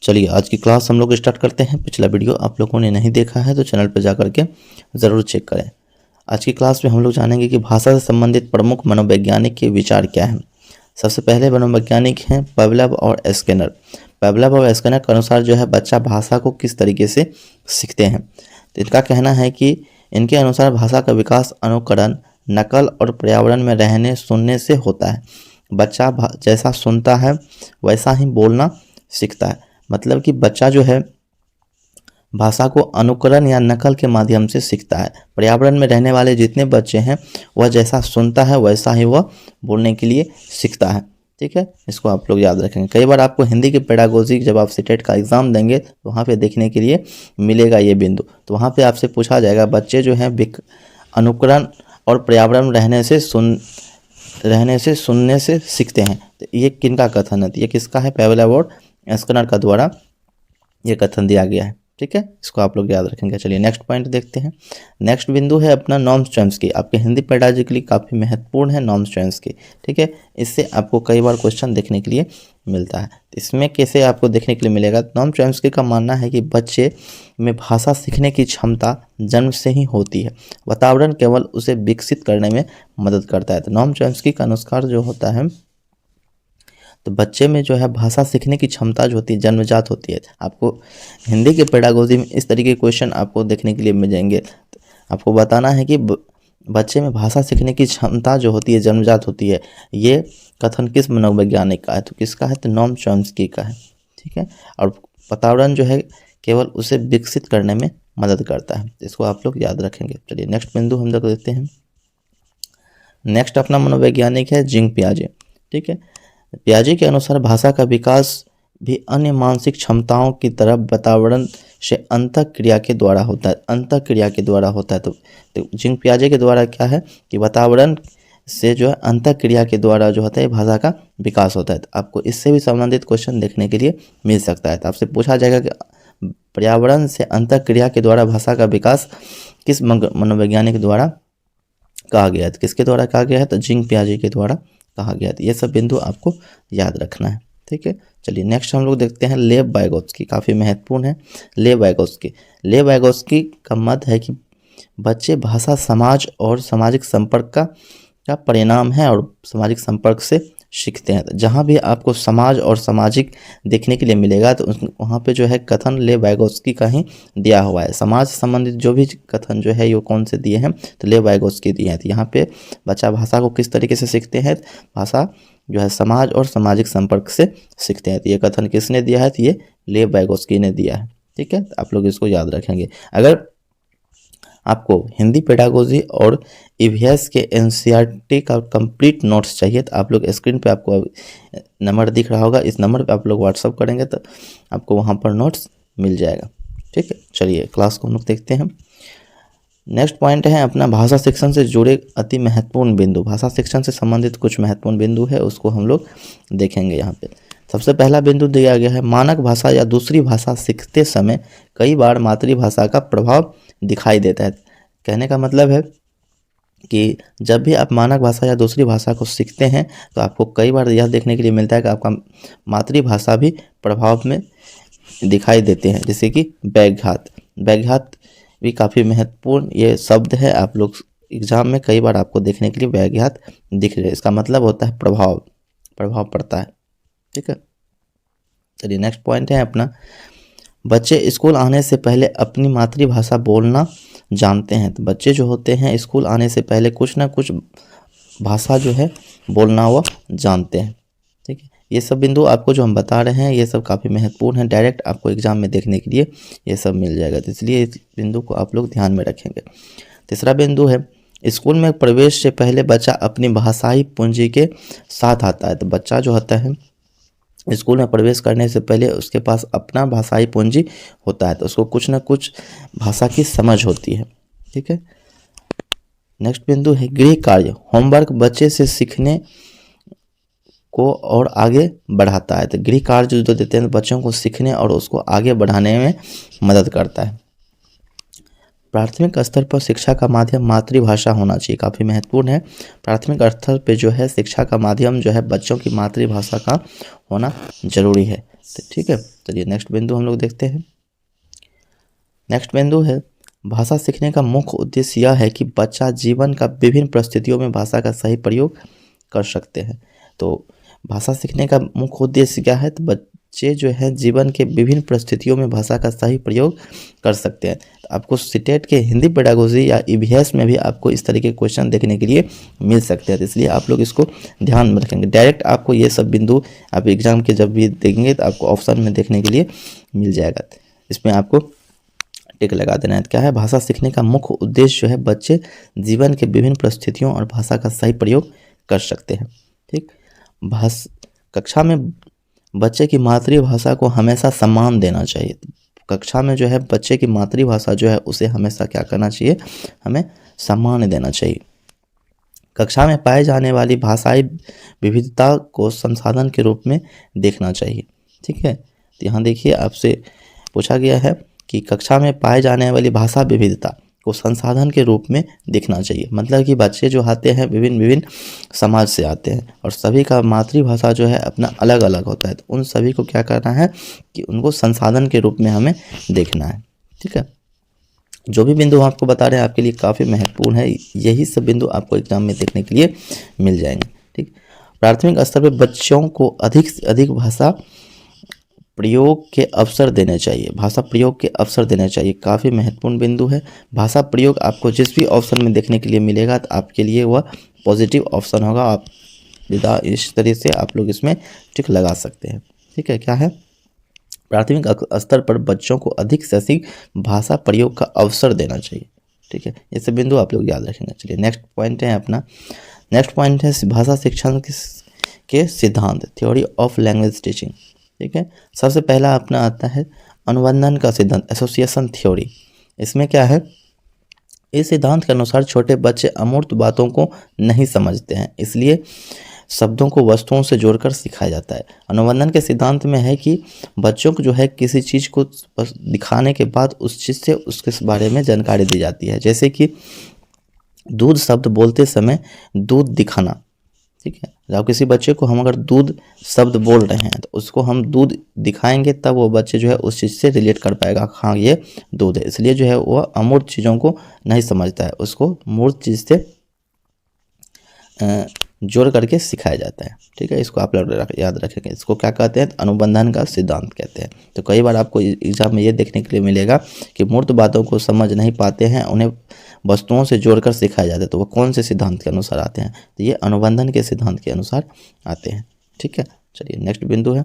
चलिए आज की क्लास हम लोग स्टार्ट करते हैं। पिछला वीडियो आप लोगों ने नहीं देखा है तो चैनल पर जा करके ज़रूर चेक करें। आज की क्लास में हम लोग जानेंगे कि भाषा से संबंधित प्रमुख मनोवैज्ञानिक के विचार क्या हैं। सबसे पहले मनोवैज्ञानिक हैं पावलोव और स्किनर। पावलोव और स्किनर के अनुसार जो है बच्चा भाषा को किस तरीके से सीखते हैं। तो इनका कहना है कि इनके अनुसार भाषा का विकास अनुकरण, नकल और पर्यावरण में रहने सुनने से होता है। बच्चा जैसा सुनता है वैसा ही बोलना सीखता है। मतलब कि बच्चा जो है भाषा को अनुकरण या नकल के माध्यम से सीखता है। पर्यावरण में रहने वाले जितने बच्चे हैं वह जैसा सुनता है वैसा ही वह बोलने के लिए सीखता है। ठीक है, इसको आप लोग याद रखेंगे। कई बार आपको हिंदी की पेडागोजी जब आप सीटेट का एग्ज़ाम देंगे तो वहाँ पे देखने के लिए मिलेगा ये बिंदु। तो वहाँ पे आपसे पूछा जाएगा बच्चे जो हैं अनुकरण और पर्यावरण में रहने से सुनने से सीखते हैं। तो ये किनका कथन है? ये किसका है? पावलोव और स्किनर का द्वारा ये कथन दिया गया है। ठीक है, इसको आप लोग याद रखेंगे। चलिए नेक्स्ट पॉइंट देखते हैं। नेक्स्ट बिंदु है अपना नॉर्म्स चॉम्स्की। आपके हिंदी पेडागोजी के लिए काफ़ी महत्वपूर्ण है नॉर्म्स चॉम्स्की। ठीक है, इससे आपको कई बार क्वेश्चन देखने के लिए मिलता है। इसमें कैसे आपको देखने के लिए मिलेगा? नॉर्म्स चॉम्स्की का मानना है कि बच्चे में भाषा सीखने की क्षमता जन्म से ही होती है, वातावरण केवल उसे विकसित करने में मदद करता है। तो नॉर्म्स चॉम्स्की का अनुसार जो होता है तो बच्चे में जो है भाषा सीखने की क्षमता जो होती है जन्मजात होती है। आपको हिंदी के पेडागोजी में इस तरीके के क्वेश्चन आपको देखने के लिए मिल जाएंगे। आपको बताना है कि बच्चे में भाषा सीखने की क्षमता जो होती है जन्मजात होती है। ये कथन किस मनोवैज्ञानिक का है? तो किसका है? तो नॉर्म्स चॉम्स्की का है। ठीक है, और वातावरण जो है केवल उसे विकसित करने में मदद करता है। इसको आप लोग याद रखेंगे। चलिए नेक्स्ट बिंदु हम लोग देखते हैं। नेक्स्ट अपना मनोवैज्ञानिक है जीन पियाजे। ठीक है, पियाजे के अनुसार भाषा का विकास भी अन्य मानसिक क्षमताओं की तरह वातावरण से अंतःक्रिया के द्वारा होता है। अंतःक्रिया के द्वारा होता है। तो जीन पियाजे के द्वारा क्या है कि वातावरण से जो है अंतःक्रिया के द्वारा जो होता है भाषा का विकास होता है। तो आपको इससे भी संबंधित क्वेश्चन देखने के लिए मिल सकता है। तो आपसे पूछा जाएगा कि पर्यावरण से अंतःक्रिया के द्वारा भाषा का विकास किस मनोवैज्ञानिक द्वारा कहा गया है? तो किसके द्वारा कहा गया है? तो जीन पियाजे के द्वारा कहा गया। तो ये सब बिंदु आपको याद रखना है। ठीक है, चलिए नेक्स्ट हम लोग देखते हैं लेव वाइगोत्स्की। काफ़ी महत्वपूर्ण है लेव वाइगोत्स्की। लेव वाइगोत्स्की का मत है कि बच्चे भाषा समाज और सामाजिक संपर्क का परिणाम है और सामाजिक संपर्क से सीखते हैं। जहाँ भी आपको समाज और सामाजिक देखने के लिए मिलेगा तो वहाँ पे जो है कथन लेव वाइगोत्स्की का ही दिया हुआ है। समाज से संबंधित जो भी कथन जो है ये कौन से दिए हैं? तो लेव वाइगोत्स्की दिए हैं। तो यहाँ पे बच्चा भाषा को किस तरीके से सीखते हैं? भाषा जो है समाज और सामाजिक संपर्क से सीखते हैं। तो ये कथन किसने दिया है? तो ये लेव वाइगोत्स्की ने दिया है। ठीक है, आप लोग इसको याद रखेंगे। अगर आपको हिंदी पेडागोजी और ईवीएस के एनसीईआरटी का कंप्लीट नोट्स चाहिए तो आप लोग स्क्रीन पे आपको नंबर दिख रहा होगा, इस नंबर पे आप लोग व्हाट्सअप करेंगे तो आपको वहाँ पर नोट्स मिल जाएगा। ठीक है, चलिए क्लास को हम लोग देखते हैं। नेक्स्ट पॉइंट है अपना भाषा शिक्षण से जुड़े अति महत्वपूर्ण बिंदु। भाषा शिक्षण से संबंधित कुछ महत्वपूर्ण बिंदु है उसको हम लोग देखेंगे। यहाँ पे सबसे पहला बिंदु दिया गया है मानक भाषा या दूसरी भाषा सीखते समय कई बार मातृभाषा का प्रभाव दिखाई देता है। कहने का मतलब है कि जब भी आप मानक भाषा या दूसरी भाषा को सीखते हैं तो आपको कई बार यह देखने के लिए मिलता है कि आपका मातृभाषा भी प्रभाव में दिखाई देते हैं। जैसे कि व्याघात। व्याघात भी काफ़ी महत्वपूर्ण ये शब्द है। आप लोग एग्जाम में कई बार आपको देखने के लिए व्याघात दिख रहे हैं। इसका मतलब होता है प्रभाव पड़ता है। ठीक है, चलिए नेक्स्ट पॉइंट है अपना बच्चे स्कूल आने से पहले अपनी मातृभाषा बोलना जानते हैं। तो बच्चे जो होते हैं स्कूल आने से पहले कुछ ना कुछ भाषा जो है बोलना वो जानते हैं। ठीक है, ये सब बिंदु आपको जो हम बता रहे हैं ये सब काफ़ी महत्वपूर्ण है। डायरेक्ट आपको एग्जाम में देखने के लिए ये सब मिल जाएगा, तो इसलिए इस बिंदु को आप लोग ध्यान में रखेंगे। तीसरा बिंदु है स्कूल में प्रवेश से पहले बच्चा अपनी भाषाई पूंजी के साथ आता है। तो बच्चा जो होता है स्कूल में प्रवेश करने से पहले उसके पास अपना भाषाई पूंजी होता है, तो उसको कुछ ना कुछ भाषा की समझ होती है। ठीक है, नेक्स्ट बिंदु है गृह कार्य। होमवर्क बच्चे से सीखने को और आगे बढ़ाता है। तो गृह कार्य जो देते हैं बच्चों को सीखने और उसको आगे बढ़ाने में मदद करता है। प्राथमिक स्तर पर शिक्षा का माध्यम मातृभाषा होना चाहिए। काफ़ी महत्वपूर्ण है। प्राथमिक स्तर पे जो है शिक्षा का माध्यम जो है बच्चों की मातृभाषा का होना जरूरी है। तो ठीक है, चलिए नेक्स्ट बिंदु हम लोग देखते हैं। नेक्स्ट बिंदु है, भाषा सीखने का मुख्य उद्देश्य यह है कि बच्चा जीवन का विभिन्न परिस्थितियों में भाषा का सही प्रयोग कर सकते हैं। तो भाषा सीखने का मुख्य उद्देश्य क्या है, तो बच्चे जो है जीवन के विभिन्न परिस्थितियों में भाषा का सही प्रयोग कर सकते हैं। तो आपको सीटेट के हिंदी पेडागोजी या ईवीएस में भी आपको इस तरह के क्वेश्चन देखने के लिए मिल सकते हैं, तो इसलिए आप लोग इसको ध्यान में रखेंगे। डायरेक्ट आपको ये सब बिंदु आप एग्जाम के जब भी देखेंगे तो आपको ऑप्शन में देखने के लिए मिल जाएगा, इसमें आपको टिक लगा देना है। क्या है, भाषा सीखने का मुख्य उद्देश्य जो है बच्चे जीवन के विभिन्न परिस्थितियों और भाषा का सही प्रयोग कर सकते हैं। ठीक, कक्षा में बच्चे की मातृभाषा को हमेशा सम्मान देना चाहिए। कक्षा में जो है बच्चे की मातृभाषा जो है उसे हमेशा क्या करना चाहिए, हमें सम्मान देना चाहिए। कक्षा में पाए जाने वाली भाषाई विविधता को संसाधन के रूप में देखना चाहिए। ठीक है, तो यहाँ देखिए आपसे पूछा गया है कि कक्षा में पाए जाने वाली भाषा विविधता को संसाधन के रूप में देखना चाहिए। मतलब कि बच्चे जो आते हैं विभिन्न समाज से आते हैं और सभी का मातृभाषा जो है अपना अलग अलग होता है, तो उन सभी को क्या करना है कि उनको संसाधन के रूप में हमें देखना है। ठीक है, जो भी बिंदु आपको बता रहे हैं आपके लिए काफ़ी महत्वपूर्ण है, यही सब बिंदु आपको एग्जाम में देखने के लिए मिल जाएंगे। ठीक, प्राथमिक स्तर पर बच्चों को अधिक से अधिक भाषा प्रयोग के अवसर देने चाहिए। भाषा प्रयोग के अवसर देने चाहिए, काफ़ी महत्वपूर्ण बिंदु है। भाषा प्रयोग आपको जिस भी ऑप्शन में देखने के लिए मिलेगा तो आपके लिए वह पॉजिटिव ऑप्शन होगा। आप विदा इस तरह से आप लोग इसमें टिक लगा सकते हैं। ठीक है, क्या है, प्राथमिक स्तर पर बच्चों को अधिक से अधिक भाषा प्रयोग का अवसर देना चाहिए। ठीक है, ये सब बिंदु आप लोग याद रखेंगे। चलिए नेक्स्ट पॉइंट है अपना, नेक्स्ट पॉइंट है भाषा शिक्षण के सिद्धांत, थ्योरी ऑफ लैंग्वेज टीचिंग। ठीक है, सबसे पहला अपना आता है अनुबंधन का सिद्धांत, एसोसिएशन थ्योरी। इसमें क्या है, इस सिद्धांत के अनुसार छोटे बच्चे अमूर्त बातों को नहीं समझते हैं, इसलिए शब्दों को वस्तुओं से जोड़कर सिखाया जाता है। अनुबंधन के सिद्धांत में है कि बच्चों को जो है किसी चीज़ को दिखाने के बाद उस चीज़ से उसके बारे में जानकारी दी जाती है। जैसे कि दूध शब्द बोलते समय दूध दिखाना। ठीक है, जब किसी बच्चे को हम अगर दूध शब्द बोल रहे हैं तो उसको हम दूध दिखाएंगे तब वो बच्चे जो है उस चीज़ से रिलेट कर पाएगा, हाँ ये दूध है। इसलिए जो है वह अमूर्त चीज़ों को नहीं समझता है, उसको मूर्त चीज़ से जोड़ करके सिखाया जाता है। ठीक है, इसको आप लोग याद रखेंगे। इसको क्या कहते हैं, अनुबंधन का सिद्धांत कहते हैं। तो कई बार आपको एग्जाम में ये देखने के लिए मिलेगा कि मूर्त बातों को समझ नहीं पाते हैं, उन्हें वस्तुओं से जोड़कर सिखाया जाता है, तो वो कौन से सिद्धांत के अनुसार आते हैं, तो ये अनुबंधन के सिद्धांत के अनुसार आते हैं। ठीक है, चलिए नेक्स्ट बिंदु है,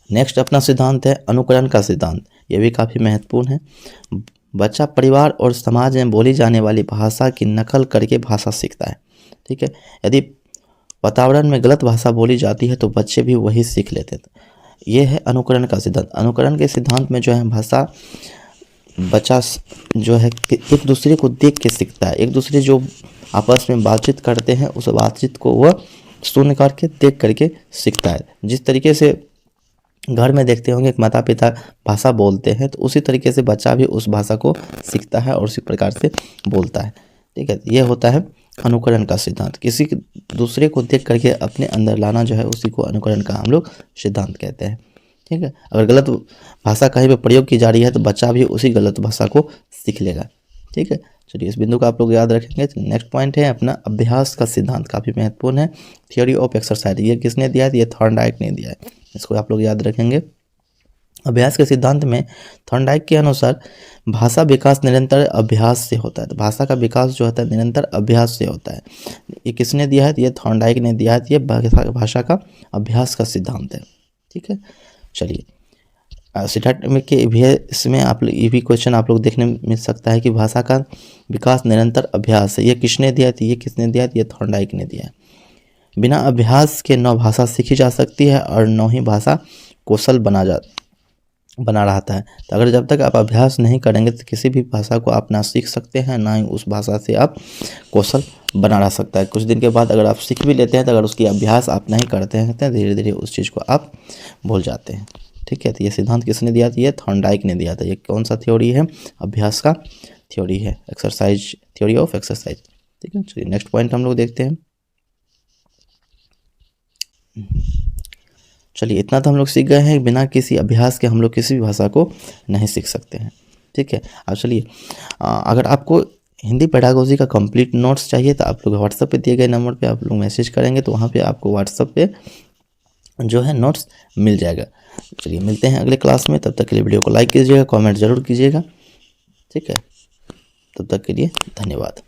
नेक्स्ट अपना सिद्धांत है अनुकरण का सिद्धांत। ये भी काफ़ी महत्वपूर्ण है। बच्चा परिवार और समाज में बोली जाने वाली भाषा की नकल करके भाषा सीखता है। ठीक है, यदि वातावरण में गलत भाषा बोली जाती है तो बच्चे भी वही सीख लेते हैं। ये है अनुकरण का सिद्धांत। अनुकरण के सिद्धांत में जो है भाषा बच्चा जो है एक दूसरे को देख के सीखता है। एक दूसरे जो आपस में बातचीत करते हैं उस बातचीत को वह सुन करके देख करके सीखता है। जिस तरीके से घर में देखते होंगे एक माता पिता भाषा बोलते हैं तो उसी तरीके से बच्चा भी उस भाषा को सीखता है और उसी प्रकार से बोलता है। ठीक है, ये होता है अनुकरण का सिद्धांत। किसी दूसरे को देख करके अपने अंदर लाना जो है उसी को अनुकरण का हम लोग सिद्धांत कहते हैं। ठीक है, अगर गलत भाषा कहीं पे प्रयोग की जा रही है तो बच्चा भी उसी गलत भाषा को सीख लेगा। ठीक है, चलिए इस बिंदु का आप लोग याद रखेंगे। नेक्स्ट पॉइंट है अपना अभ्यास का सिद्धांत, काफ़ी महत्वपूर्ण है, थ्योरी ऑफ एक्सरसाइज। ये किसने दिया है, ये थॉर्नडाइक ने दिया है, इसको आप लोग याद रखेंगे। अभ्यास के सिद्धांत में थॉर्नडाइक के अनुसार भाषा विकास निरंतर अभ्यास से होता है। तो भाषा का विकास जो होता है निरंतर अभ्यास से होता है। ये किसने दिया है, ये थॉर्नडाइक ने दिया है। ये भाषा का अभ्यास का सिद्धांत है। ठीक है, चलिए सीटेट में के इसमें आप ये भी क्वेश्चन आप लोग देखने मिल सकता है कि भाषा का विकास निरंतर अभ्यास है। ये किसने दिया है, ये किसने दिया है, ये थॉर्नडाइक ने दिया है। बिना अभ्यास के न भाषा सीखी जा सकती है और न ही भाषा कौशल बना रहता है। तो अगर जब तक आप अभ्यास नहीं करेंगे तो किसी भी भाषा को आप ना सीख सकते हैं, ना ही उस भाषा से आप कौशल बना रह सकता है। कुछ दिन के बाद अगर आप सीख भी लेते हैं तो अगर उसकी अभ्यास आप नहीं करते हैं तो धीरे धीरे उस चीज़ को आप भूल जाते हैं। ठीक है, तो ये सिद्धांत किसने दिया था, ये थॉर्नडाइक ने दिया था। ये कौन सा थ्योरी है, अभ्यास का थ्योरी है, एक्सरसाइज, थ्योरी ऑफ एक्सरसाइज। ठीक है, चलिए नेक्स्ट पॉइंट हम लोग देखते हैं। चलिए इतना तो हम लोग सीख गए हैं, बिना किसी अभ्यास के हम लोग किसी भी भाषा को नहीं सीख सकते हैं। ठीक है, अब चलिए अगर आपको हिंदी पेडागोजी का कंप्लीट नोट्स चाहिए तो आप लोग व्हाट्सएप पे दिए गए नंबर पे आप लोग मैसेज करेंगे तो वहाँ पे आपको व्हाट्सएप पे जो है नोट्स मिल जाएगा। चलिए मिलते हैं अगले क्लास में, तब तक के लिए वीडियो को लाइक कीजिएगा, कमेंट ज़रूर कीजिएगा। ठीक है, तब तक के लिए धन्यवाद।